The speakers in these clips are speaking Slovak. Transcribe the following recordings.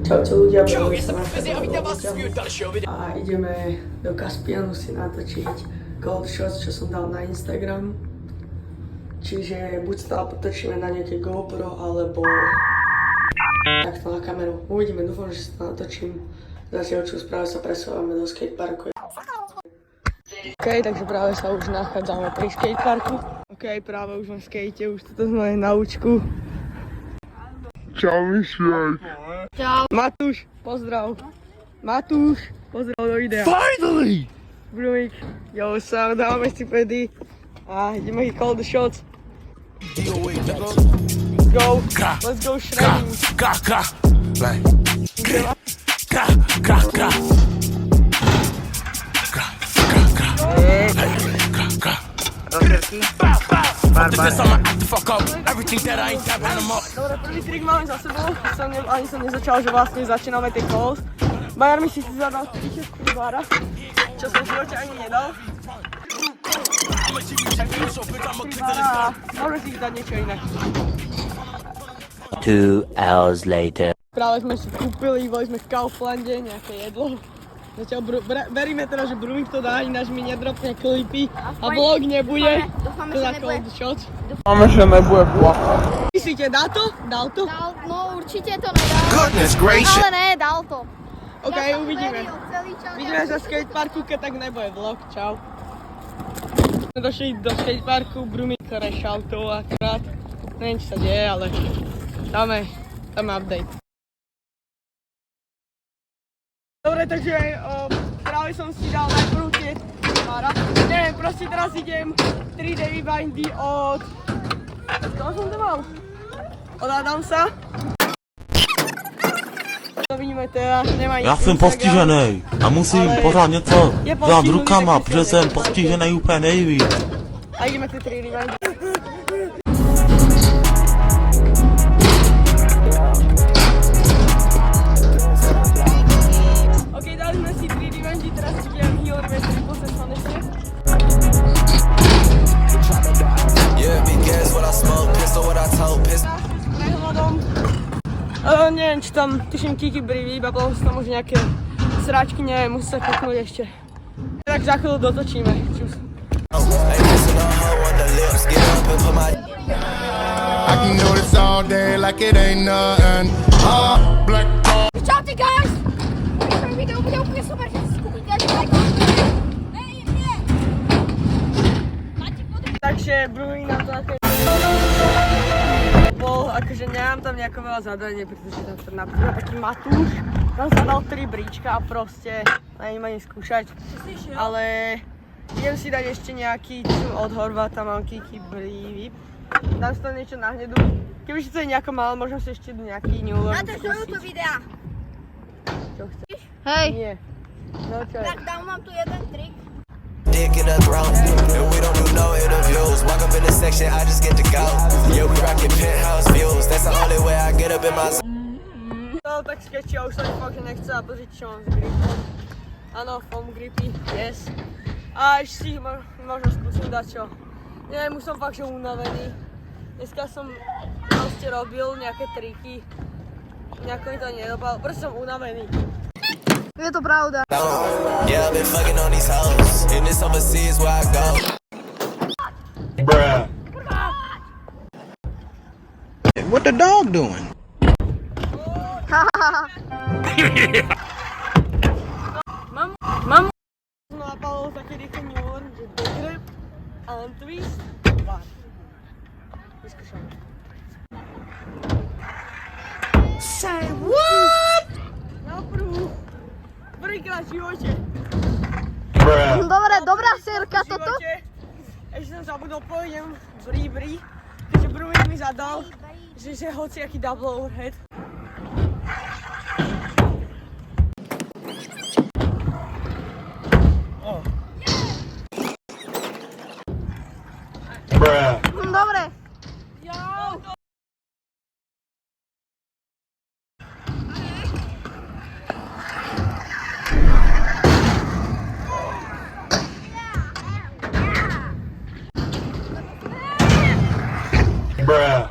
Čaute ľudia, a ideme do Kaspianu si natočiť Gold Shots, čo som dal na Instagram. Čiže buď stále potočíme na nejaké GoPro, alebo takto na kameru. Uvidíme, dúfam, že si to natočím. Zatiaľ čo práve sa presúvame do skateparku. OK, takže práve sa už nachádzame pri skateparku. OK, práve už na skate, už toto sme na účku. Čau, Mišiak. Čau. Matúš, pozdrav. Matúš, pozdrav do videa. Finally! Brumík, yo, sam, dávame si pedy a ideme ich call the shots. Go, let's go shredding. Dobre, prvý trik máme za sebou, ani som nezačal, že vlastne začíname tie calls. Bajar mi si zadal 36 bára, čo som v živote ani nedal. Môžeme si ich dať niečo iné. 2 hours later. Práve sme si kúpili, boli sme v Kauflande, nejaké jedlo. Zatiaľ veríme teda, že Brumík to dá, ináč mi nedropne klipy a vlog nebude. Dúfame, že nebude. Dúfame, že nebude plakať. Myslíte, dá to? Dal to? No určite to nedal. Ale ne, dal to. OK, Ja som uvidíme. veril celý čas. Vidíme sa v skateparku, keď tak nebude vlog. Čau. Sme došli do skateparku, Brumík rešal to akurát. Neviem, čo sa deje, ale dáme update. Dobre, takže práve som si dal najprv tie pára. Neviem, proste teraz idem 3D rebindy od... Koho som to mal? Od Adamsa. To vidíme teda, nemá Já jsem postižený a musím pořád něco dělat rukama, protože jsem postižený úplně nejvíc. A ideme tie 3 rebindy. Neviem, či tam, tuším, Kiki briví, iba bolo sú tam už nejaké sráčky, neviem, musím sa kúknúť ešte. Tak za chvíľu dotočíme, čus. Čaute guys! Prvý video bude úplne super, že si skúpiť ďalší like. Nie! Takže Brumík nám to také... Akože nemám tam nejako veľa zadanie, pretože tam napríklad taký Matúš, tam zadal 3 bríčka a proste neviem ani skúšať, ale idem si dať ešte nejaký od Horváta, mám Kiki Brivip, dám si tam niečo na hnedu, keby si to je nejako mal, možno si ešte nejaký New World skúsiť. Natáčajú to videa. Čo chceš? Hej. Nie. No čo je? Tak dám vám tu jeden trik. Dick in the throat, and we don't do no interviews. Walk up in the section, I just get to go. Yeah, we rockin' penthouse views. That's the only way I get up in my zone. No tak sketchy, ja už sa fakt, že nechce a pozrieť, čo mám s gripom. Áno, foam gripy, yes. A ešte si možno skúsim dať čo. Neviem, už som fakt, že unavený. Dneska som proste robil nejaké triky. Nejako mi to nedopalo, proste som unavený. Je to pravda. Yeah, I've been fucking on these hoes. And this overseas where I go. Bruh. What the dog doing? Mám napadlo také rýchlo New World, že degrep, arm twist, bar. Vyskúšame. Say what? Na prvú. Prvýkrát v živote. Bruh. Dobre, dobrá sérka toto. Ešte som zabudol, pôjdem brí, keďže Brumík mi zadal, že hociaký double overhead. Bruh. Dobre. Bruh.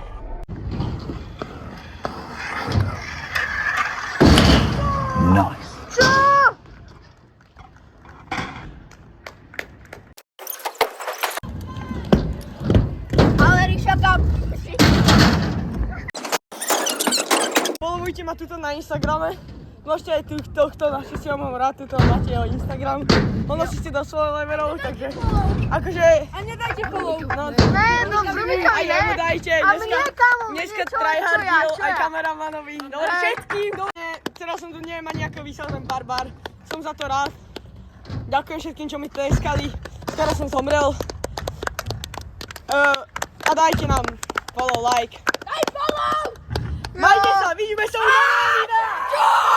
Ale Ríša kam? Followujte ma tuto na Instagrame. Môžete aj tohto na šesťom mám rád, tuto máte jeho Instagram. Ono si ste do svojho levelov, takže akože... A nedajte follow. No, Ne, no Brumika aj jemu dajte. A mne kamo, Dneska čo tryhard ja, deal čo aj ja? kameramanovi. No všetkým. Teraz som tu neviem ani ako vysadem barbar. Som za to rád. Ďakujem všetkým, čo mi tleskali. Teraz som zomrel. A dajte nám follow, like. Daj follow! Majte sa, vidíme sa u nového videa.